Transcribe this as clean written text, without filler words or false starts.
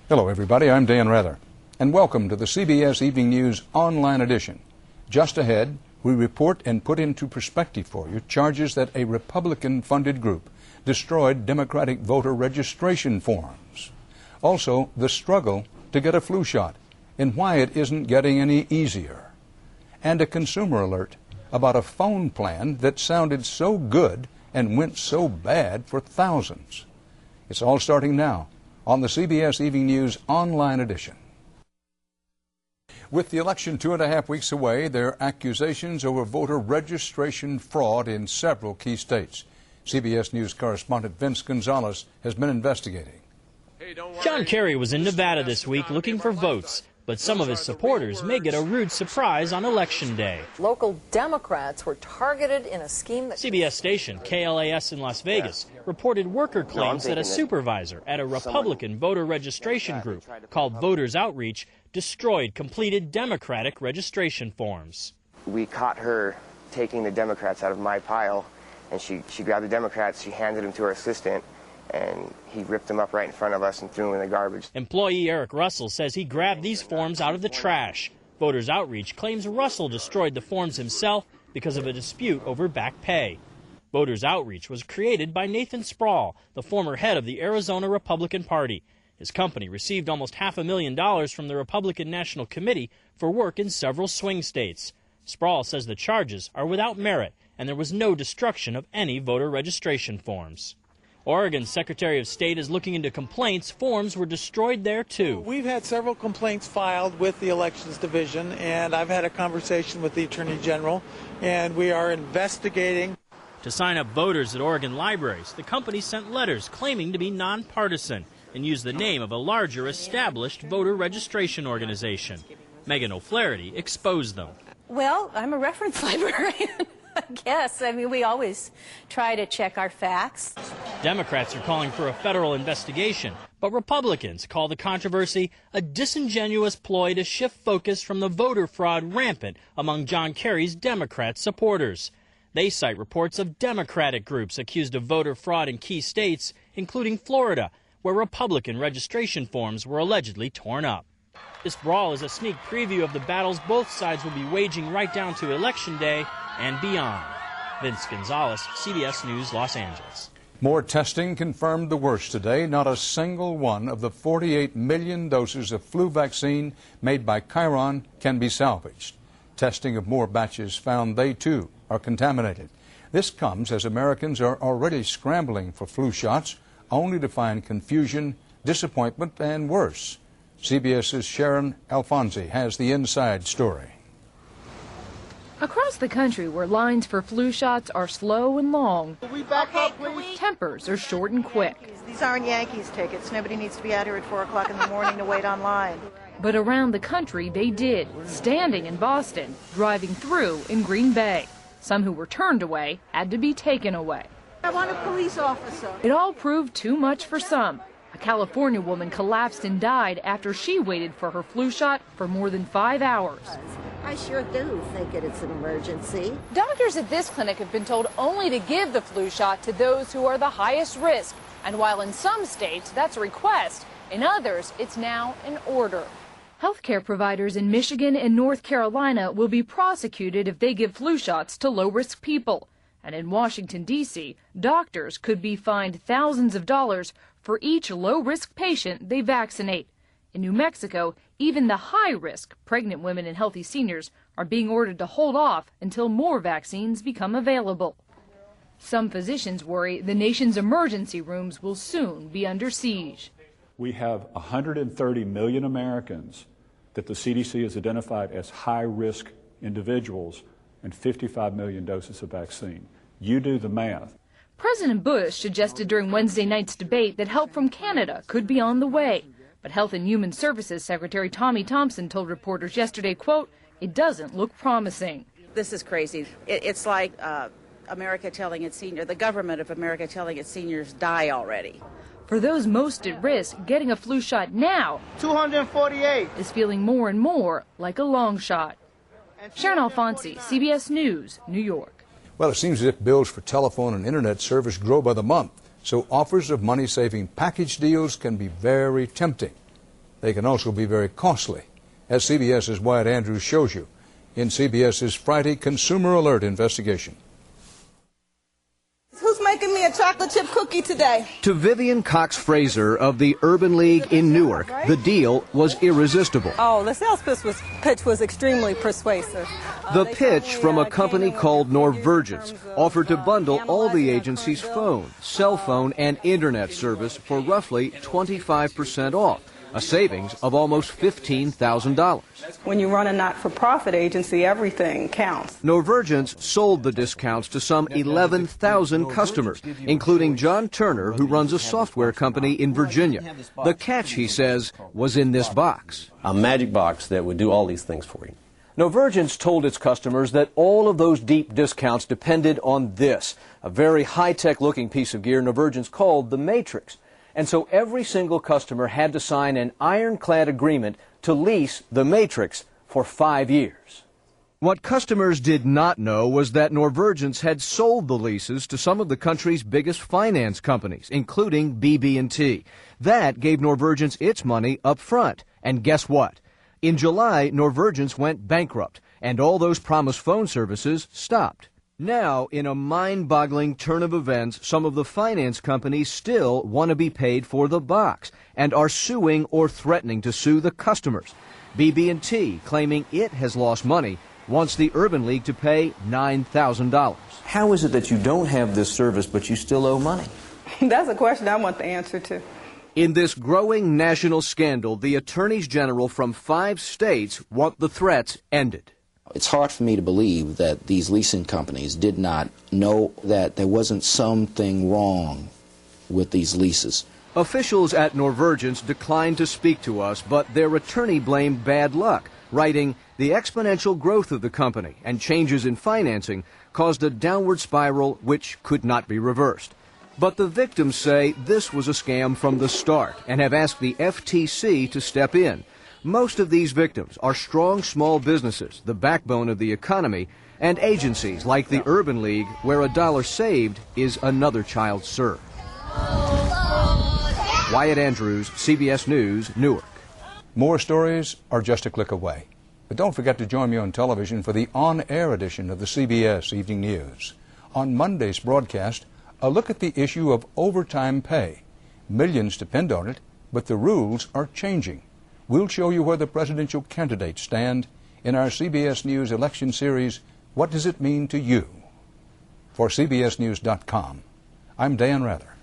Hello, everybody. I'm Dan Rather, and welcome to the CBS Evening News Online Edition. Just ahead, we report and put into perspective for you charges that a Republican-funded group destroyed Democratic voter registration forms. Also, the struggle to get a flu shot and why it isn't getting any easier. And a consumer alert about a phone plan that sounded so good and went so bad for thousands. It's all starting now on the CBS Evening News Online Edition. With the election 2.5 weeks away, there are accusations over voter registration fraud in several key states. CBS News correspondent Vince Gonzalez has been investigating. John Kerry was in Nevada this week looking for votes, but some of his supporters may get a rude surprise on Election Day. Local Democrats were targeted in a scheme that... CBS station KLAS in Las Vegas reported worker claims that a supervisor at a Republican voter registration group called Voters Outreach destroyed completed Democratic registration forms. We caught her taking the Democrats out of my pile, and she grabbed the Democrats, she handed them to her assistant, and he ripped them up right in front of us and threw them in the garbage. Employee Eric Russell says he grabbed these forms out of the trash. Voters Outreach claims Russell destroyed the forms himself because of a dispute over back pay. Voters Outreach was created by Nathan Sproul, the former head of the Arizona Republican Party. His company received almost $500,000 from the Republican National Committee for work in several swing states. Sproul says the charges are without merit and there was no destruction of any voter registration forms. Oregon's Secretary of State is looking into complaints forms were destroyed there, too. We've had several complaints filed with the Elections Division, and I've had a conversation with the Attorney General, and we are investigating. To sign up voters at Oregon libraries, the company sent letters claiming to be nonpartisan and used the name of a larger established voter registration organization. Megan O'Flaherty exposed them. Well, I'm a reference librarian. I guess. I mean, we always try to check our facts. Democrats are calling for a federal investigation, but Republicans call the controversy a disingenuous ploy to shift focus from the voter fraud rampant among John Kerry's Democrat supporters. They cite reports of Democratic groups accused of voter fraud in key states, including Florida, where Republican registration forms were allegedly torn up. This brawl is a sneak preview of the battles both sides will be waging right down to Election Day and beyond. Vince Gonzalez, CBS News, Los Angeles. More testing confirmed the worst today. Not a single one of the 48 million doses of flu vaccine made by Chiron can be salvaged. Testing of more batches found they, too, are contaminated. This comes as Americans are already scrambling for flu shots, only to find confusion, disappointment, and worse. CBS's Sharon Alfonsi has the inside story. Across the country where lines for flu shots are slow and long, Can we back up, please? tempers are short and quick. These aren't Yankees tickets. Nobody needs to be out here at 4 o'clock in the morning to wait online. But around the country they did, standing in Boston, driving through in Green Bay. Some who were turned away had to be taken away. I want a police officer. It all proved too much for some. A California woman collapsed and died after she waited for her flu shot for more than 5 hours. I sure do think it's an emergency. Doctors at this clinic have been told only to give the flu shot to those who are the highest risk. And while in some states that's a request, in others it's now an order. Healthcare providers in Michigan and North Carolina will be prosecuted if they give flu shots to low-risk people. And in Washington, D.C., doctors could be fined thousands of dollars for each low-risk patient they vaccinate. In New Mexico, even the high-risk pregnant women and healthy seniors are being ordered to hold off until more vaccines become available. Some physicians worry the nation's emergency rooms will soon be under siege. We have 130 million Americans that the CDC has identified as high-risk individuals and 55 million doses of vaccine. You do the math. President Bush suggested during Wednesday night's debate that help from Canada could be on the way. But Health and Human Services Secretary Tommy Thompson told reporters yesterday, quote, it doesn't look promising. This is crazy. It's like America telling its seniors, the government of America telling its seniors, die already. For those most at risk, getting a flu shot now 248 is feeling more and more like a long shot. Sharon Alfonsi, CBS News, New York. Well, it seems as if bills for telephone and internet service grow by the month, so offers of money-saving package deals can be very tempting. They can also be very costly, as CBS's Wyatt Andrews shows you in CBS's Friday Consumer Alert investigation. Who's making me a chocolate chip cookie today? To Vivian Cox-Fraser of the Urban League in Newark, the deal was irresistible. Oh, the sales pitch was extremely persuasive. The pitch from a company called Norvergence offered to bundle all the agency's phone, cell phone, and internet service for roughly 25% off, a savings of almost $15,000. When you run a not-for-profit agency, everything counts. Norvergence sold the discounts to some 11,000 customers, including John Turner, who runs a software company in Virginia. The catch, he says, was in this box. A magic box that would do all these things for you. Norvergence told its customers that all of those deep discounts depended on this, a very high-tech looking piece of gear Norvergence called the Matrix. And so every single customer had to sign an ironclad agreement to lease the Matrix for 5 years. What customers did not know was that Norvergence had sold the leases to some of the country's biggest finance companies, including BB&T. That gave Norvergence its money up front. And guess what? In July, Norvergence went bankrupt, and all those promised phone services stopped. Now, in a mind-boggling turn of events, some of the finance companies still want to be paid for the box and are suing or threatening to sue the customers. BB&T, claiming it has lost money, wants the Urban League to pay $9,000. How is it that you don't have this service but you still owe money? That's a question I want the answer to. In this growing national scandal, the attorneys general from 5 states want the threats ended. It's hard for me to believe that these leasing companies did not know that there wasn't something wrong with these leases. Officials at Norvergence declined to speak to us, but their attorney blamed bad luck, writing, "The exponential growth of the company and changes in financing caused a downward spiral which could not be reversed." But the victims say this was a scam from the start and have asked the FTC to step in. Most of these victims are strong small businesses, the backbone of the economy, and agencies like the Urban League, where a dollar saved is another child served. Wyatt Andrews, CBS News, Newark. More stories are just a click away. But don't forget to join me on television for the on-air edition of the CBS Evening News. On Monday's broadcast, a look at the issue of overtime pay. Millions depend on it, but the rules are changing. We'll show you where the presidential candidates stand in our CBS News election series, What Does It Mean to You? For CBSNews.com, I'm Dan Rather.